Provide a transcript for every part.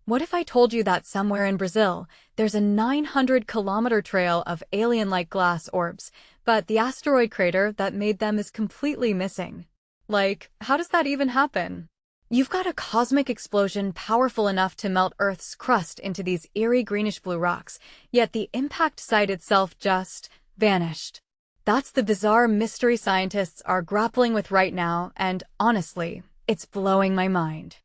What if I told you that somewhere in Brazil, there's a 900-kilometer trail of alien-like glass orbs, but the asteroid crater that made them is completely missing? Like, how does that even happen? You've got a cosmic explosion powerful enough to melt Earth's crust into these eerie greenish-blue rocks, yet the impact site itself just vanished. That's the bizarre mystery scientists are grappling with right now, and honestly, it's blowing my mind.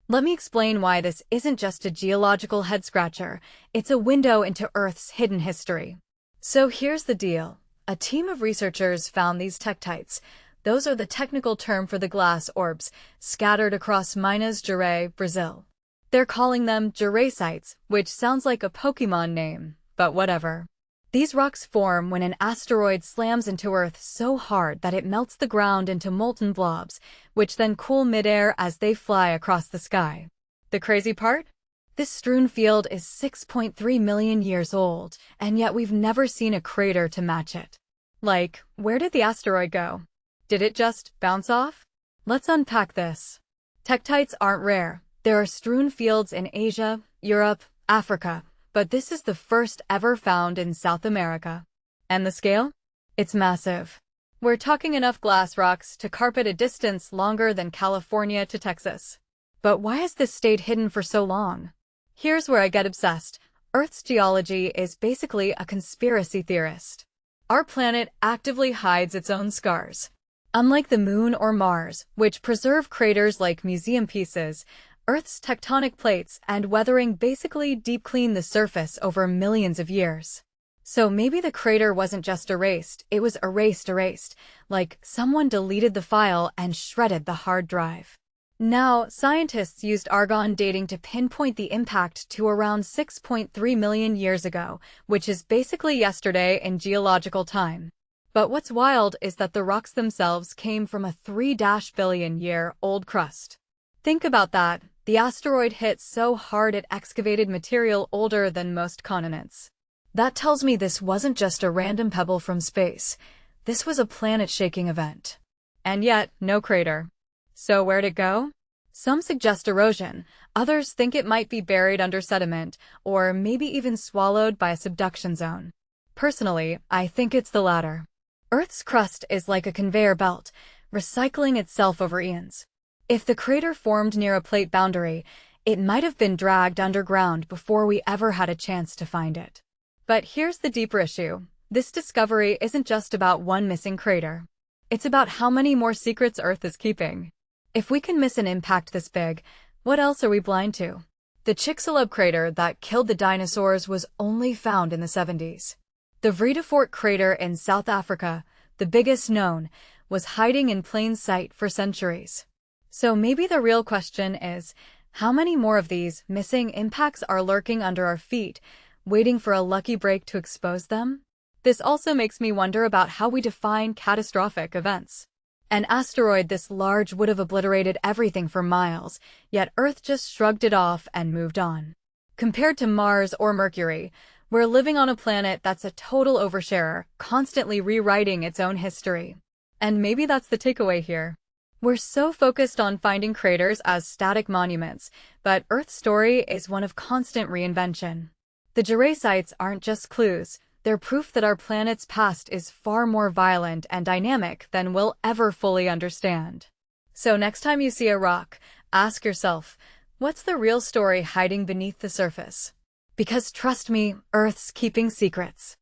Let me explain why this isn't just a geological head-scratcher, it's a window into Earth's hidden history. So here's the deal. A team of researchers found these tektites. Those are the technical term for the glass orbs, scattered across Minas Gerais, Brazil. They're calling them Jurassites, which sounds like a Pokemon name, but whatever. These rocks form when an asteroid slams into Earth so hard that it melts the ground into molten blobs, which then cool midair as they fly across the sky. The crazy part? This strewn field is 6.3 million years old, and yet we've never seen a crater to match it. Like, where did the asteroid go? Did it just bounce off? Let's unpack this. Tektites aren't rare. There are strewn fields in Asia, Europe, Africa, but this is the first ever found in South America. And the scale? It's massive. We're talking enough glass rocks to carpet a distance longer than California to Texas. But why has this stayed hidden for so long? Here's where I get obsessed. Earth's geology is basically a conspiracy theorist. Our planet actively hides its own scars. Unlike the Moon or Mars, which preserve craters like museum pieces, Earth's tectonic plates and weathering basically deep clean the surface over millions of years. So maybe the crater wasn't just erased, it was erased, like someone deleted the file and shredded the hard drive. Now, scientists used argon dating to pinpoint the impact to around 6.3 million years ago, which is basically yesterday in geological time. But what's wild is that the rocks themselves came from a 3-billion-year-old crust. Think about that. The asteroid hit so hard it excavated material older than most continents. That tells me this wasn't just a random pebble from space. This was a planet-shaking event. And yet, no crater. So where'd it go? Some suggest erosion. Others think it might be buried under sediment, or maybe even swallowed by a subduction zone. Personally, I think it's the latter. Earth's crust is like a conveyor belt, recycling itself over eons. If the crater formed near a plate boundary, it might have been dragged underground before we ever had a chance to find it. But here's the deeper issue. This discovery isn't just about one missing crater. It's about how many more secrets Earth is keeping. If we can miss an impact this big, what else are we blind to? The Chicxulub crater that killed the dinosaurs was only found in the 70s. The Vredefort crater in South Africa, the biggest known, was hiding in plain sight for centuries. So maybe the real question is, how many more of these missing impacts are lurking under our feet, waiting for a lucky break to expose them? This also makes me wonder about how we define catastrophic events. An asteroid this large would have obliterated everything for miles, yet Earth just shrugged it off and moved on. Compared to Mars or Mercury, we're living on a planet that's a total oversharer, constantly rewriting its own history. And maybe that's the takeaway here. We're so focused on finding craters as static monuments, but Earth's story is one of constant reinvention. The Jurassites aren't just clues, they're proof that our planet's past is far more violent and dynamic than we'll ever fully understand. So next time you see a rock, ask yourself, what's the real story hiding beneath the surface? Because trust me, Earth's keeping secrets.